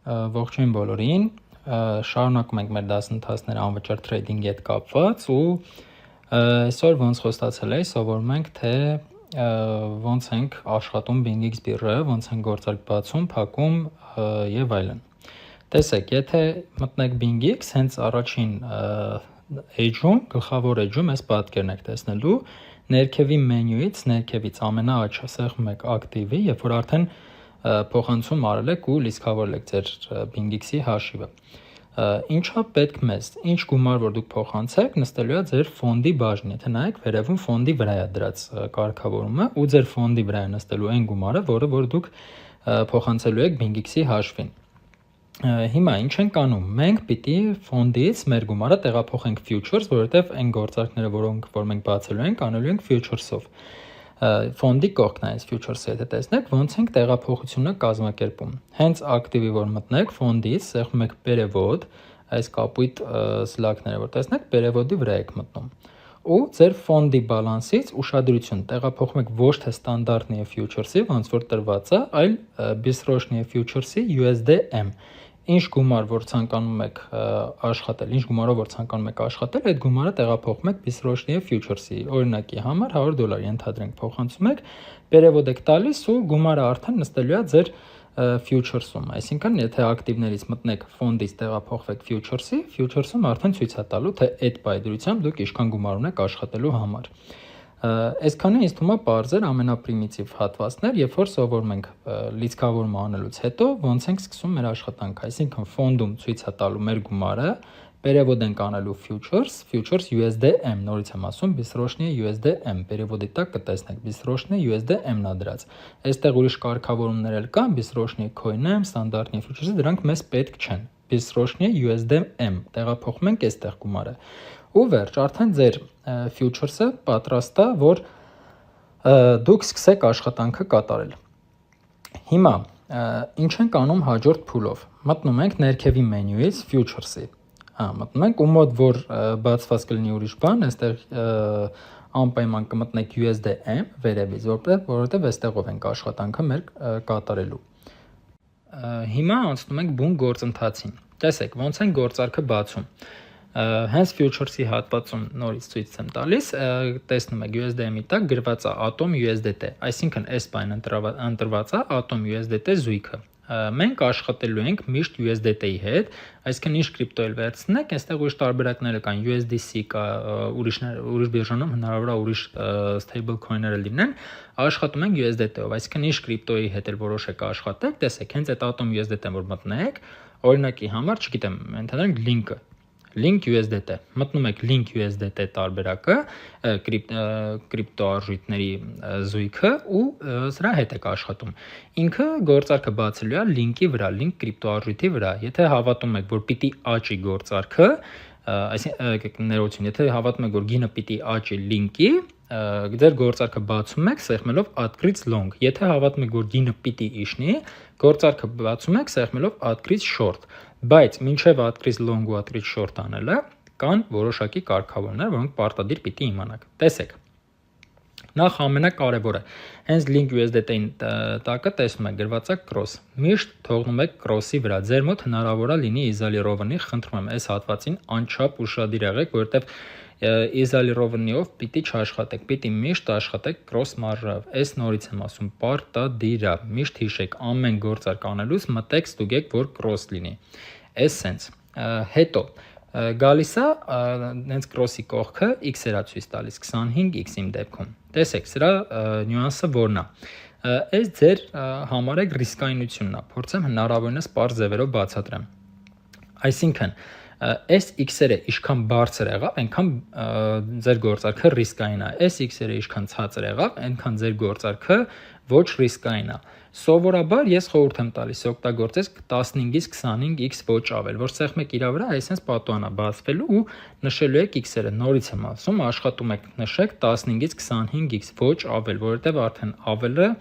Ողջույն բոլորին, շարունակում ենք մեր դասընթացները անվճար թրեյդինգի հետ կապված ու այսօր ոնց խոստացել էի, սովորում ենք, թե ոնց ենք աշխատում BingX բիրժայով, ոնց ենք գործարք բացում, փակում եւ այլն։ Տեսեք, եթե մտնեք BingX, հենց առաջին էջում, գլխավոր էջում այս պատկերն եք տեսնելու, ներքևի մենյուից, ներքևից ամենաաչը սեղմում եք ակտիվի, երբ որ արդեն փոխանցում արել եք ու լիցքավորել եք ձեր BingX-ի հաշիվը։ Ինչա պետք մեզ, ինչ գումար որ դուք փոխանցեք, նստելու է ձեր ֆոնդի բաժին, եթե նայեք վերևում ֆոնդի վրա է դրած կարգավորումը ու ձեր ֆոնդի վրա է նստելու այն գումարը, որը որ դուք փոխանցելու եք BingX-ի հաշվին։ Հիմա ինչ ենք անում, մենք պիտի ֆոնդից մեր գումարը տեղափոխենք futures, որովհետև այն գործարքները, որ մենք բացելու ենք, անելու ենք futures-ով։ Ֆոնդի կողքն այս futures-ը եթե տեսնեք, ոնց ենք տեղափոխությունը կազմակերպում։ Հենց ակտիվի որ մտնեք ֆոնդից, սեղմում եք perevod, այս կապույտ սլակները որ տեսնեք, perevod-ի վրա եք մտնում։ Ու ձեր ֆոնդի բալանսից ուշադրություն տեղափոխում եք ոչ թե ստանդարտնի futures-ի, ոնց որ տրված է, այլ բիսրոշնի futures-ի USD-M։ Ինչ գումար որ ցանկանում եք աշխատել, ինչ գումարով որ ցանկանում եք աշխատել, այդ գումարը տեղափոխում եք բիսրոշնի futures-ի։ Օրինակի համար $100 ենթադրենք փոխանցում եք, perevod եք տալիս ու գումարը արդեն նստելու է ձեր futures-ում։ Այսինքն, եթե ակտիվներից մտնեք ֆոնդից տեղափոխվեք futures-ի, futures-ում արդեն ցույց է տալու, թե այդ բայդրությամբ դուք ինչքան գումար ունեք աշխատելու համար։ Այսքանը ինձ թվում է պարզ էր ամենապրիմիտիվ հատվածներ, երբ որ սովորում ենք լիցքավորումը անելուց հետո ոնց ենք սկսում մեր աշխատանքը, այսինքն ֆոնդում ցույց է տալու մեր գումարը, perevod ենք անելու futures USD-M, նորից եմ ասում, բիսրոշնի USD-M, perevod-ի տակ կտեսնեք, բիսրոշնի USD-M-ն է դրած։ Այստեղ ուրիշ կարգավորումներ էլ կան, բիսրոշնի coin-M, ստանդարտնի futures-ը, դրանք մեզ պետք չեն։ Բիսրոշնի USD-M, տեղափոխում ենք այստեղ գումարը։ Ու վերջ, արդեն ձեր futures-ը պատրաստ է, որ դուք սկսեք աշխատանքը կատարել։ Հիմա ինչ ենք անում հաջորդ փուլով։ Մտնում ենք ներքևի մենյուից futures-ի։ Մտնում ենք ու մոտ որ բացված կլինի ուրիշ բան, այստեղ անպայման կմտնեք USD-M վերևից, որովհետև այստեղով ենք աշխատանքը մեր կատարելու։ Հիմա անցնում ենք բուն գործընթացին։ Տեսեք, ոնց են գործարքը բացում։ Հենց futures-ի հատվածում նորից ցույց եմ տալիս, տեսնում եք USD-M-ի տակ գրված է Atom USDT, այսինքն այս բանը ընտրված է Atom USDT զույգը։ Մենք աշխատելու ենք միշտ USDT-ի հետ, այսինքն ինչ կրիպտո էլ վերցնեք, այստեղ ուրիշ տարբերակներ կան, USDC կա, ուրիշ բիրժանում հնարավոր է ուրիշ stable coin-ները լինեն, աշխատում ենք USDT-ով, այսինքն ինչ կրիպտոյի հետ էլ որոշեք աշխատեք, տեսեք, հենց այդ Atom USDT-ն որ մտնեք, օրինակի համար, չգիտեմ, ընդհանրենք link USDT, մտնում եք link USDT տարբերակը, կրիպտո արժույթների զույգը ու սրա հետ եք աշխատում։ Ինքը գործարքը բացելու է link-ի վրա, link կրիպտո արժույթի վրա։ Եթե հավատում եք, որ պիտի աճի գործարքը, այսինքն ներողություն, եթե հավատում եք, որ գինը պիտի աճի link-ի, ձեր գործարքը բացում եք սեղմելով открыть long։ Եթե հավատում եք, որ գինը պիտի իջնի, գործարքը բացում եք սեղմելով открыть short։ Բայց մինչև открыть long ու открыть short անելը կան որոշակի կարգավորումներ, որոնք պարտադիր պիտի իմանաք։ Տեսեք։ Նախ ամենակարևորը, հենց link USDT-ին տակը տեսնում եք գրված է cross։ Միշտ թողնում եք cross-ի վրա։ Ձեր մոտ հնարավոր է լինի իզոլիրովանի, խնդրում եմ, այս հատվածին անչափ ուշադիր եղեք, որովհետև իզոլիրովանիով պիտի չաշխատեք, պիտի միշտ աշխատեք cross մարժայով։ Այս նորից եմ ասում, պարտադիր է։ Միշտ հիշեք, ամեն գործարք անելուց մտեք ստուգեք, որ cross լինի։ Էսենց։ Հետո գալիս է հենց cross-ի կողքը x-ը ցույց տալիս 25x իմ դեպքում։ Տեսեք, սրա նյուանսը որն է։ Այս ձեր համարեք ռիսկայնությունն է։ Փորձեմ հնարավորինս պարզ ձևերով բացատրեմ։ Այսինքն, այս x-երը ինչքան բարձր եղավ, այնքան ձեր գործարքը ռիսկային է։ Այս x-երը ինչքան ցածր եղավ, այնքան ձեր գործարքը ոչ ռիսկային է։ Սովորաբար ես խորհուրդ եմ տալիս օգտագործես 15-ից 25x ոչ ավել, որ սեղմեք իր վրա, այսպես պատուհան է բացվելու ու նշելու եք x-երը, նորից եմ ասում, աշխատում եք նշեք 15-ից 25x ոչ ավել, որովհետև արդեն ավելը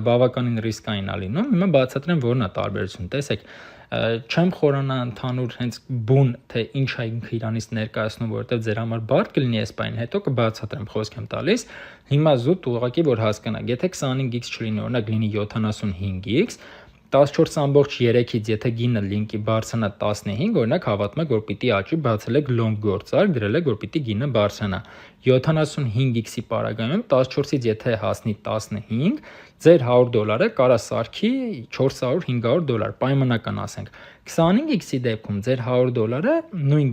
բավականին ռիսկային է լինում։ Հիմա բացատրեմ որն է տարբերությունը։ Տեսեք, չեմ խորանա ընդհանուր հենց բուն, թե ինչ է ինքը իրանից ներկայացնում, որովհետև ձեր համար բարդ կլինի այս բանը, հետո կբացատրեմ, խոսք եմ տալիս։ Հիմա զուտ ուղղակի որ հասկանաք, եթե 25x չլինի, օրինակ լինի 75x, 14.3-ից եթե գինը լինկի բարձրանա 15, օրինակ հավատում եք, որ պիտի աճի, բացել եք long գործարք, դրել եք, որ պիտի գինը բարձրանա։ 75x-ի պարագայում 14-ից եթե հասնի 15, ձեր $100-ը կարա սարքի $400-500, պայմանական ասենք։ 25x-ի դեպքում ձեր $100-ը նույն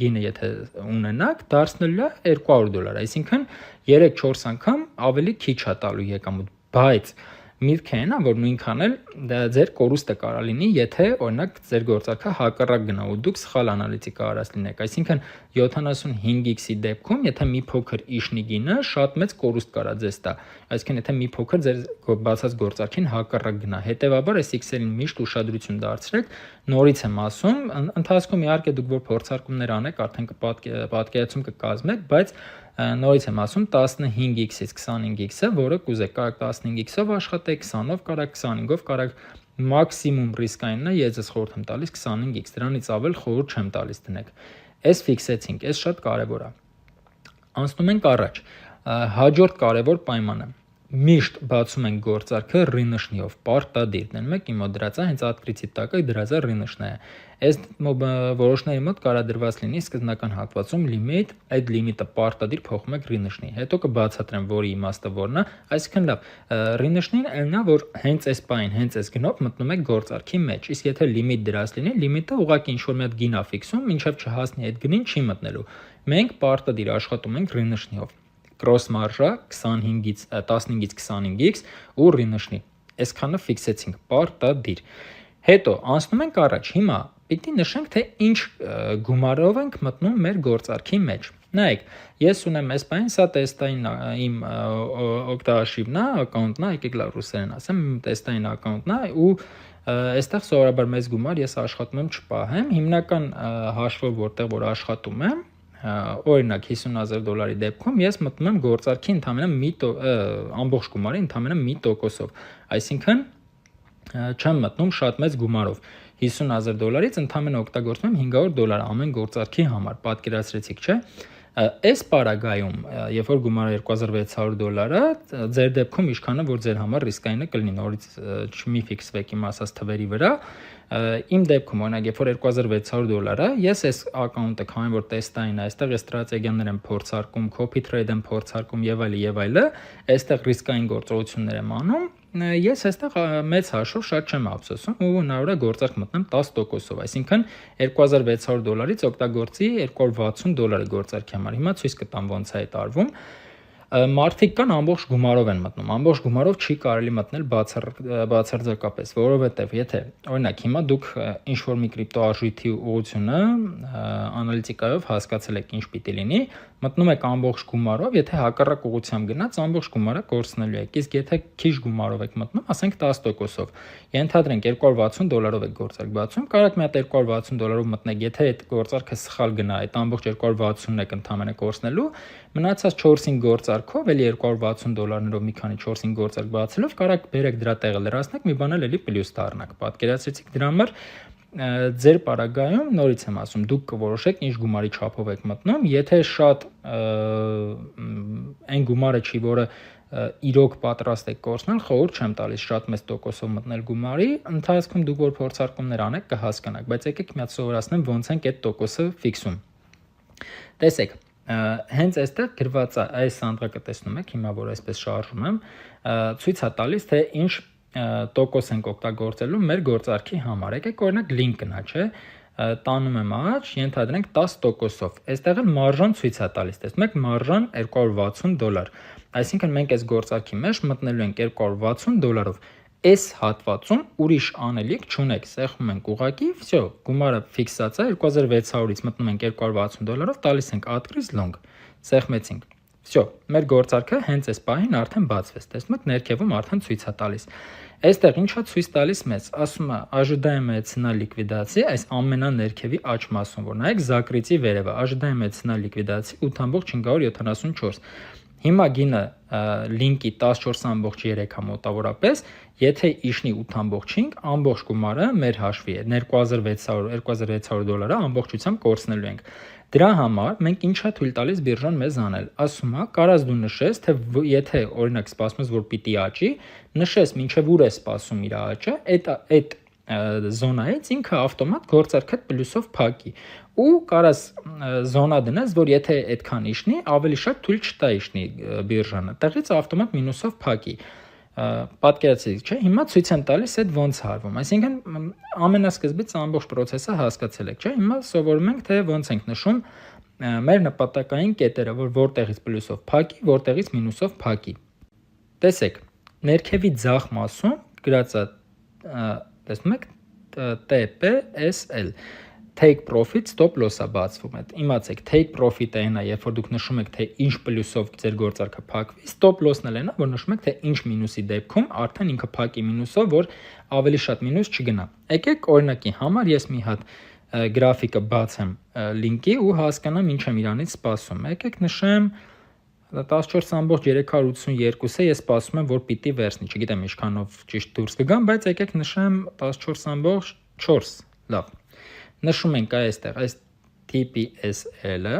գինը եթե ունենաք, դարձնելու է $200, այսինքն 3-4 անգամ ավելի քիչ է տալու եկամուտ, բայց միտքը այն է, որ նույնքան էլ ձեր կորուստը կարա լինի, եթե օրինակ ձեր գործարքը հակառակ գնա ու դուք սխալ անալիզի կարաս լինեք, այսինքն 75x-ի դեպքում, եթե մի փոքր իշնի գինը, շատ մեծ կորուստ կարա ձեզ տա, այսինքն եթե մի փոքր ձեր բացած գործարքին հակառակ գնա, հետևաբար այս X-երին միշտ ուշադրություն դարձրեք, նորից եմ ասում, ընթացքում իհարկե դուք որ փորձարկումներ անեք, արդեն պատկերացում կկազմեք, բայց նորից եմ ասում 15x-ից 25x-ը, որը կուզեք, կարաք 15x-ով աշխատեք, 20-ով կարաք, 25-ով կարաք, մաքսիմում ռիսկայինն է, ես ձեզ խորհուրդ եմ տալիս 25x, դրանից ավել խորհուրդ չեմ տալիս դնեք։ Այս ֆիքսեցինք, այս շատ կարևոր է։ Անցնում ենք առաջ։ Հաջորդ կարևոր պայմանը։ Միշտ բացում ենք գործարքը ռինշնիով, պարտադիր, դնում եք իմ մոտ դրած է, հենց ատկրիցի տակը դրած է ռինշնը է։ Այս որոշների մոտ կարա դրված լինի սկզբնական հատվածում լիմիտ, այդ լիմիտը պարտադիր փոխում եք ռինշնի։ Հետո կբացատրեմ, որի իմաստը որն է, այսինքն լավ, ռինշնին այնն է, որ հենց այս պահին, հենց այս գնով մտնում եք գործարքի մեջ։ Իսկ եթե լիմիտ դրած լինի, լիմիտը ուղղակի ինչ-որ մի հատ գին է ֆիքսում, մինչև չհասնի այդ գնին չի մտնելու։ Մենք պարտադիր աշխատում ենք ռինշնիով։ Կրոս մարժա 15-ից 25x ու ռինշնի։ Այսքանը ֆիքսեցինք, պարտադիր։ Հետո անցնում ենք առաջ։ Հիմա պիտի նշենք, թե ինչ գումարով ենք մտնում մեր գործարքի մեջ։ Նայեք, ես ունեմ այս բանը, սա տեստային իմ օկտաշիվն է, ակաունտն է, եկեք լավ ռուսերեն ասեմ, տեստային ակաունտն է ու այստեղ սովորաբար մեծ գումար ես աշխատում եմ չպահեմ, հիմնական հաշվով որտեղ որ աշխատում եմ, օրինակ $50,000 դեպքում ես մտնում եմ գործարքի ընդհանրապես ամբողջ գումարի ընդհանրապես 1%-ով, այսինքն չեմ մտնում շատ մեծ գումարով, $50,000-ից ընդհանրապես օգտագործում եմ $500 ամեն գործարքի համար, պատկերացրեցիք, չէ՞։ Այս պարագայում, երբ որ գումարը $2600, ձեր դեպքում ինչքանը որ ձեր համար ռիսկայինը կլինի, նորից չմի ֆիքսվեք իմ ասած թվերի վրա, իմ դեպքում օրինակ երբ որ $2600, ես այս ակաունտը քանի որ տեստային է, այստեղ այս ստրատեգիաներ եմ փորձարկում, copy trade եմ փորձարկում եւ այլը, այստեղ ռիսկային գործողություններ եմ անում, ես այստեղ մեծ հաշվով շատ չեմ ափսոսում ու հնարավոր է գործարք մտնեմ 10%-ով, այսինքն $2600-ից օգտագործի $260 գործարքի համար։ Հիմա ցույց կտամ ոնց է այդ արվում։ Մարդիկ կան ամբողջ գումարով են մտնում, ամբողջ գումարով չի կարելի մտնել բացարձակապես, որովհետև եթե օրինակ հիմա դուք ինչ-որ մի կրիպտոարժույթի ուղղությունը անալիտիկայով հասկացել եք ինչ պիտի լինի, մտնում եք ամբողջ գումարով, եթե հակառակ ուղղությամբ գնաց ամբողջ գումարը կորցնելու եք, իսկ եթե քիչ գումարով եք մտնում, ասենք 10%-ով, ենթադրենք $260 եք գործարք բացում, կարաք մի հատ $260 մտնեք, եթե այդ գործարքը սխալ գնա, այդ ամբողջ $260-ն եք ընդհանրապես կորցնելու, մնացած 4-5 գործարքով, էլի $260-ներով մի քանի 4-5 գործարք բացելով, կարաք բերեք դրա տեղը լրացնեք, մի բան էլ էլի պլյուս դառնաք, պատկերացրեցիք դրա համար ձեր պարագայում նորից եմ ասում, դուք կորոշեք ինչ գումարի չափով եք մտնում, եթե շատ այն գումարը չի, որը իրոք պատրաստ եք կորցնել, խորհուրդ չեմ տալիս շատ մեծ տոկոսով մտնել գումարի, ընթացքում դուք որ փորձարկումներ անեք կհասկանաք, բայց եկեք մի հատ սովորացնեմ ոնց ենք այդ տոկոսը ֆիքսում։ Տեսեք, հենց այստեղ գրված է, այս սանդղակը տեսնում եք, հիմա որ այսպես շարժում եմ, ցույց է տալիս, թե ինչ տոկոս ենք օգտագործելու մեր գործարքի համար։ Եկեք օրինակ link գնա, չէ՞։ Տանում եմ աջ, ենթադրենք 10%-ով։ Այստեղ էլ մարժան ցույց է տալիս, տեսնում եք, մարժան $260։ Այսինքն մենք այս գործարքի մեջ մտնելու ենք $260-ով։ Այս հատվածում ուրիշ անելիք չունեք, սեղմում ենք ուղակի, վсё, գումարը ֆիքսած է, 2600-ից մտնում ենք $260-ով, տալիս ենք add-freeze long, սեղմեցինք։ Վсё, մեր գործարքը հենց այս պահին արդեն բացվեց, տեսնում եք, ներքևում արդեն ցույց է տալիս։ Այստեղ ինչա ցույց տալիս մեզ, ասում է ожидаемая цена ликвидации, այս ամենաներքևի աջ մասում, որ նայեք զակրիցի վերևը, ожидаемая цена ликвидации 8.574։ Հիմա գինը լինկի 14.3 մոտավորապես, եթե իշնի 8.5, ամբողջ գումարը մեր հաշվի է, $2600 ամբողջությամբ կորցնելու ենք։ Դրա համար մենք ինչա թույլ տալիս բիրժան մեզ անել։ Ասում է, կարաս դու նշես, թե եթե օրինակ սպասում ես, որ պիտի աճի, նշես մինչև ուր է սպասում իր աճը, այդ զոնայից ինքը ավտոմատ գործարքդ պլյուսով փակի։ Ու կարաս զոնա դնես, որ եթե այդքան իշնի, ավելի շատ թույլ չտա իշնի բիրժանը, տեղից ավտոմատ մինուսով փակի։ Պատկերացրեք, չէ՞, հիմա ցույց եմ տալիս այդ ոնց հարվում։ Այսինքն ամենասկզբից ամբողջ process-ը հասկացել եք, չէ՞։ Հիմա սովորում ենք, թե ոնց ենք նշում մեր նպատակային կետերը, որ որտեղից պլյուսով փակի, որտեղից մինուսով փակի։ Տեսեք, ներքևի ձախ մասում գրած է, տեսնում եք, TPSL Take profit, stop loss-ը բացվում է։ Իմացեք, take profit-ը այն է, երբ որ դուք նշում եք, թե ինչ պլյուսով ձեր գործարքը փակվի, stop loss-ն էլ այն է, որ նշում եք, թե ինչ մինուսի դեպքում արդեն ինքը փակի մինուսով, որ ավելի շատ մինուս չգնա։ Եկեք օրինակի համար ես մի հատ գրաֆիկը բացեմ լինկի ու հասկանամ ինչ եմ իրանից սպասում։ Եկեք նշեմ 14.382-ը ես սպասում եմ, որ պիտի վերցնի, չգիտեմ ինչքանով ճիշտ դուրս կգամ, բայց եկեք նշեմ 14.4, լավ։ Նշում ենք այստեղ, այս TPSL-ը,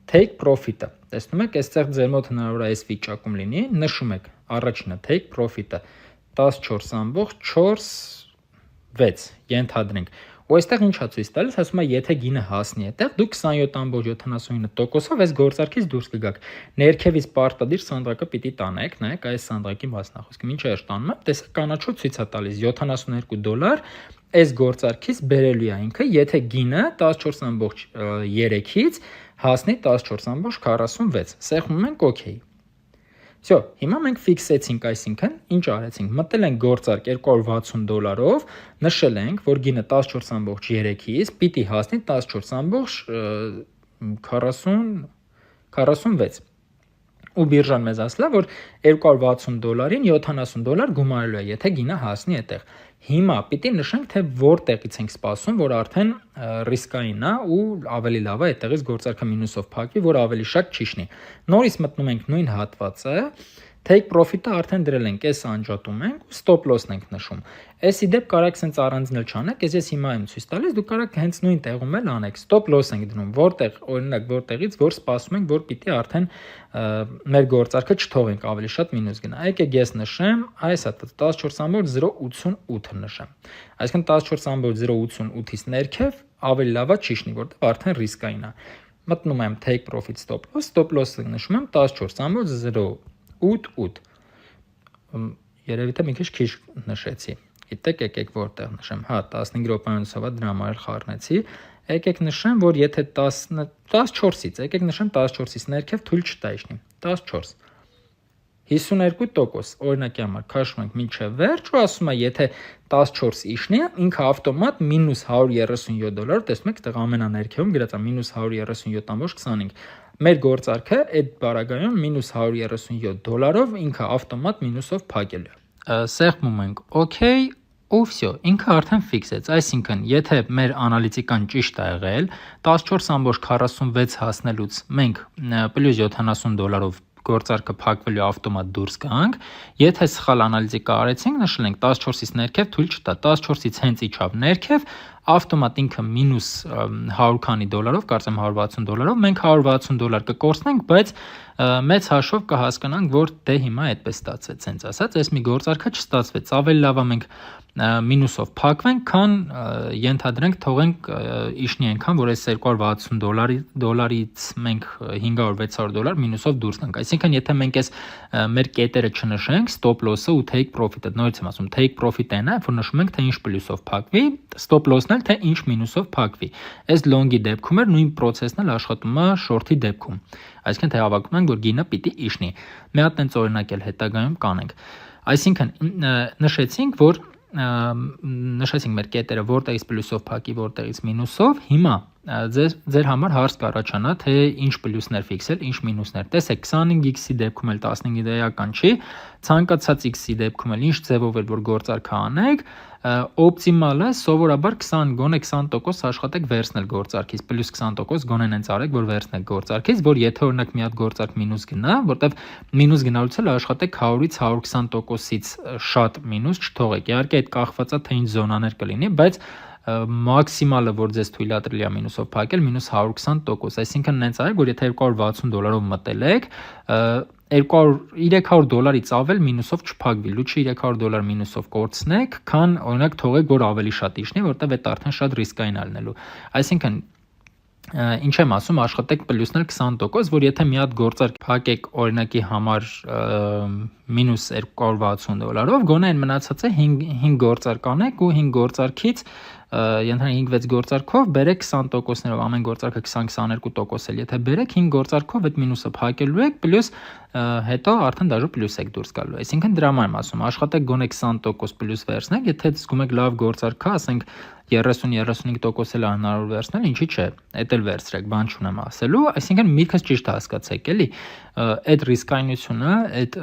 take profit-ը, տեսնում եք, այստեղ ձեր մոտ հնարավոր է այս վիճակում լինի, նշում եք առաջինը take profit-ը 14.46, ենթադրենք, ու այստեղ ինչա ցույց տալիս, ասում է, եթե գինը հասնի այդտեղ, դուք 27.79%-ով այս գործարքից դուրս կգաք, ներքևից պարտադիր սանդղակը պիտի տանեք, նայեք այս սանդղակի մասնախոսքը, ինչ է տանում եմ, տեսեք կանաչով ցույց է տալիս $72 այս գործարքից բերելու է ինքը, եթե գինը 14.3-ից հասնի 14.46, սեղմում ենք OK։ Всё, հիմա մենք ֆիքսեցինք, այսինքն ինչ արեցինք, մտել ենք գործարք $260-ով, նշել ենք, որ գինը 14.3-ից պիտի հասնի 14.46, ու բիրժան մեզ ասել է, որ $260-ին $70 գումարելու է, եթե գինը հասնի այդտեղ։ Հիմա պիտի նշենք, թե որտեղից ենք սպասում, որ արդեն ռիսկային է ու ավելի լավ է այդտեղից գործարքը մինուսով փակվի, որ ավելի շատ չիշնի։ Նորից մտնում ենք նույն հատվածը, take profit-ը արդեն դրել ենք, այս անջատում ենք ու stop loss-ն ենք նշում։ Այսի դեպ կարաք սենց առանձնել չանեք, ես հիմա եմ ցույց տալիս, դուք կարաք հենց նույն տեղում էլ անեք, stop loss ենք դնում, որտեղ օրինակ որտեղից որ սպասում ենք, որ պիտի արդեն մեր գործարքը չթողենք ավելի շատ մինուս գնա։ Եկեք ես նշեմ, այս հատված 14.088-ը նշեմ։ Այսինքն 14.088-ից ներքև ավելի լավ է չիշնի, որտեղ արդեն ռիսկային է։ Մտնում եմ take profit stop loss-ը նշում եմ 14.088։ Երևի թե մի քիչ նշեցի։ Գիտեք, եկեք որտեղ նշեմ։ Հա, 15 րոպեանոցով դրա համար խառնեցի։ Եկեք նշեմ, որ եթե 14-ից, եկեք նշեմ 14-ից ներքև թույլ չտա իշնի։ 14 52%, օրինակի համար քաշում ենք մինչև վերջ ու ասում է, եթե 14 իշնի, ինքը ավտոմատ $-137, տեսնում եք, այդտեղ ամենաներքևում գրած է $-137.25։ Մեր գործարքը այդ բaragայում $-137-ով ինքը ավտոմատ մինուսով փակել է։ Սեղմում ենք OK ու всё, ինքը արդեն ֆիքսեց, այսինքն, եթե մեր անալիտիկան ճիշտ է եղել, 14.46 հասնելուց մենք $+70-ով գործարքը փակվելու ավտոմատ դուրս գանք, եթե սխալ անալիտիկա արեցինք, նշել ենք 14-ից ներքև թույլ չտա, 14-ից հենց իջավ ներքև, ավտոմատ ինքը մինուս 100 քանի դոլարով, կարծեմ $160-ով, մենք $160 կկորցնենք, բայց մեծ հաշվով կհասկանանք, որ դե հիմա այդպես ստացվեց, սենց ասած, այս մի գործարքը չստացվեց, ավելի լավ է մենք մինուսով փակվենք, քան ենթադրենք թողենք իշնի այնքան, որ այս $260-ից մենք $500-600 մինուսով դուրս գանք։ Այսինքն, եթե մենք այս մեր կետերը չնշենք, stop loss-ը ու take profit-ը, նորից եմ ասում, take profit-ը այն է, որ նշում ենք, թե ինչ պլյուսով փակվի, stop loss-ն էլ թե ինչ մինուսով փակվի։ Այս long-ի դեպքում էլ նույն process-ն էլ աշխատում է short-ի դեպքում։ Այսինքն, թե հավաքում ենք, որ գինը պիտի իշնի։ Մի հատ տենց օրինակ էլ հետագայում կանենք։ Այսինքն, նշեցինք, որ նշեցինք մեր կետերը որտեղից պլյուսով փակի, որտեղից մինուսով, հիմա ձեր համար հարց կառաջանա, թե ինչ պլյուսներ ֆիքսել, ինչ մինուսներ։ Տեսեք, 25x-ի դեպքում էլ 15 դրական չի, ցանկացած x-ի դեպքում էլ ինչ ձևով էլ որ գործարքը անեք, օպտիմալը սովորաբար 20 գոնե 20% աշխատեք վերցնել գործարքից, պլյուս 20% գոնե հենց արեք, որ վերցնեք գործարքից, որ եթե օրինակ մի հատ գործարք մինուս գնա, որտեվ մինուս գնալուց էլ աշխատեք 100-ից 120%-ից շատ մինուս չթողեք։ Իհարկե այդ կախված է թե ինչ զոնաներ կլինի, բայց մաքսիմալը որ ձեզ թույլատրելի է մինուսով փակել մինուս 120%, այսինքն նենց արեք, որ եթե $260 մտել եք, $300-ից ավել մինուսով չփակվի, լուչը $300 մինուսով կորցնեք, քան օրինակ թողեք, որ ավելի շատ իջնի, որտեվ այդ արդեն շատ ռիսկային է լինելու։ Այսինքն ինչ եմ ասում, աշխատեք պլյուսնել 20%, որ եթե մի հատ գործարք փակեք օրինակի համար մինուս $260, գոնե այն մնացածը 5 գործարք անեք ու 5 գործարքից ենթադրենք 5-6 գործարքով բերեք 20%-ներով, ամեն գործարքը 20-22% էլ եթե բերեք 5 գործարքով այդ մինուսը փակելու եք, պլյուս հետո արդեն դաժե պլյուս եք դուրս գալու։ Այսինքն դրա համար եմ ասում, աշխատեք գոնե 20% պլյուս վերցնեք, եթե զգում եք լավ գործարք կա, ասենք 30-35% էլ հնարավոր վերցնել, ինչի՞ չէ, այդ էլ վերցրեք, բան չունեմ ասելու, այսինքն միտքս ճիշտ հասկացեք, էլի, այդ ռիսկայնությունը, այդ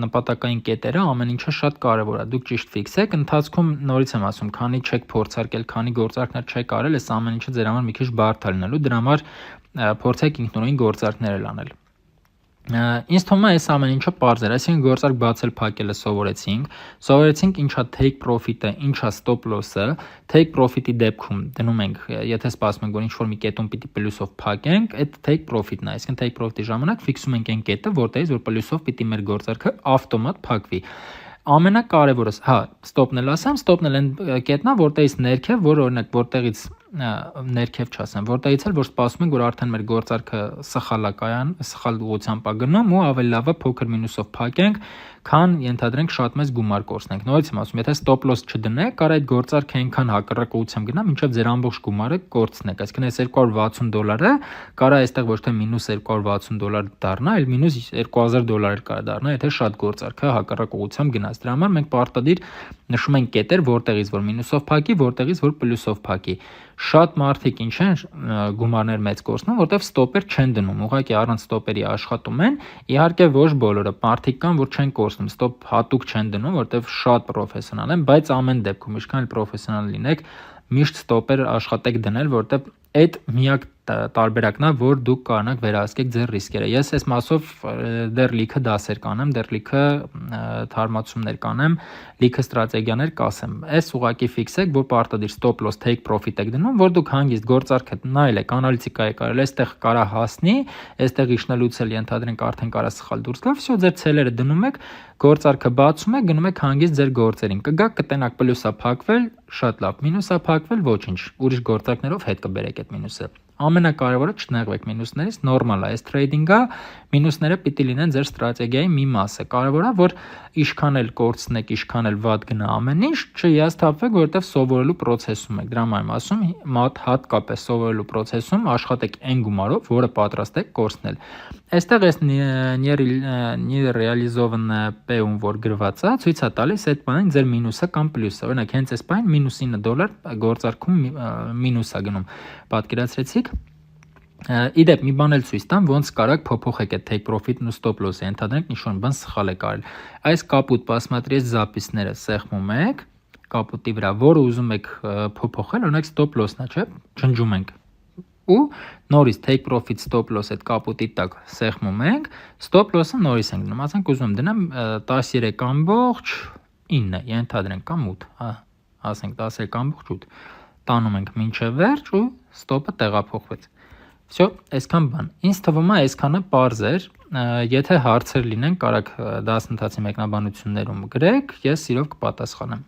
նպատակային կետերը, ամեն ինչը շատ կարևոր է, դուք ճիշտ ֆիքսեք, ընթացքում նորից եմ ասում, քանի չեք փորձարկել, քանի գործարքներ չեք արել, այս ամեն ինչը ձեր համար մի քիչ բարդ է լինելու, դրա համար փորձեք ինքնուրույն գործարքներ անել։ Ինձ թվում է այս ամեն ինչը պարզ էր, այսինքն գործարք բացել փակելը սովորեցինք ինչա take profit-ը, ինչա stop loss-ը, take profit-ի դեպքում դնում ենք, եթե սպասում ենք, որ ինչ-որ մի կետում պիտի պլյուսով փակենք, այդ take profit-ն է, այսինքն take profit-ի ժամանակ ֆիքսում ենք այն կետը, որտեղից որ պլյուսով պիտի մեր գործարքը ավտոմատ փակվի։ Ամենակարևորը, stop-ն էլ ասեմ, stop-ն էլ այն կետն է, որտեղից ներքև, որ օրինակ որտեղից ներքև չասեմ, որտեղից էլ որ սպասում ենք, որ արդեն մեր գործարքը սխալ ուղղությամբ է գնում ու ավելի լավ է փոքր մինուսով փակենք, քան ենթադրենք շատ մեծ գումար կորցնենք։ Նորից եմ ասում, եթե stop loss չդնեք, կարող է այդ գործարքը այնքան հակառակ ուղղությամբ գնա, մինչև ձեր ամբողջ գումարը կորցնեք։ Այսինքն այս $260-ը կարող է այստեղ ոչ թե մինուս $260 դառնա, այլ մինուս $2000 էլ կարող դառնա, եթե շատ գործարքը հակառակ ուղղությամբ գնաց։ Դրա համար մենք պարտադիր նշում ենք կետեր, որտեղից որ մինուսով փակի, որտեղից որ պլյուսով փակի։ Շատ մարդիկ ինչ են գումարներ մեծ կորցնում, որտեվ ստոպեր չեն դնում, ուղղակի առանց ստոպերի աշխատում են, իհարկե ոչ բոլորը, մարդիկ կան, որ չեն կորցնում, ստոպ հատուկ չեն դնում, որտեվ շատ պրոֆեսիոնալ են, բայց ամեն դեպքում ինչքան էլ պրոֆեսիոնալ լինեք, միշտ ստոպեր աշխատեք դնել, որտեվ այդ միակ տարբերակն է, որ դուք կարողանաք վերահսկեք ձեր ռիսկերը։ Ես այս մասով դեռ լիքը դասեր կանեմ, դեռ լիքը թարմացումներ կանեմ, լիքը ստրատեգիաներ կասեմ։ Այս ուղղակի ֆիքսեք, որ պարտադիր stop loss take profit եք դնում, որ դուք հանգիստ գործարքը նայել եք, անալիտիկա եք արել, այստեղ կարա հասնի, այստեղ իջնելուց էլ ենթադրենք արդեն կարա սխալ դուրս գա, всё ձեր ցելերը դնում եք, գործարքը բացում եք, գնում եք հանգիստ ձեր գործերին։ Կգաք կտենաք պլյուսա փակվել, շատ լավ, մինուսա փակվել, ոչինչ, ուրիշ գործարքներով հետ կբերեք այդ մինուսը։ Ամենակարևորը չնեղվեք մինուսներից, նորմալ է, այս թրեյդինգը, մինուսները պիտի լինեն ձեր ստրատեգիայի մի մասը։ Կարևոր է, որ ինչքան էլ կորցնեք, ինչքան էլ վատ գնա ամեն ինչ, չհիասթափվեք, որովհետև սովորելու process-ում եք։ Դրա համար եմ ասում, հատկապես սովորելու process-ում աշխատեք այն գումարով, որը պատրաստ եք կորցնել։ Այստեղ այս нереализованное P-ում որ գրված է, ցույց է տալիս այդ բանին ձեր մինուսը կամ պլյուսը։ Օրինակ հենց այս բանին մինուս $9 գործարքում մինուս է գնում։ Պատկերացրեցիք։ Իդեպ մի բան էլ ցույց տամ, ոնց կարաք փոփոխեք այդ take profit-ն ու stop loss-ը, ենթադրենք ինչ-որ բան սխալ եք արել։ Այս կապուտ посмотреть записները սեղմում եք կապուտի վրա, որը ուզում եք փոփոխել, օրինակ stop loss-ն է, չէ՞, ջնջում ենք։ Ու նորից take profit stop loss այդ կապուտի տակ սեղմում ենք, stop loss-ը նորից ենք դնում, ասենք ուզում եմ դնեմ 13.9, ենթադրենք կամ 8, ասենք 13.8, տանում ենք մինչև վերջ ու stop-ը տեղափոխվեց։ Всё, այսքան բան։ Ինձ թվում է այսքանը պարզ էր, եթե հարցեր լինեն, կարաք դասընթացի մեկնաբանություններում գրեք, ես սիրով կպատասխանեմ։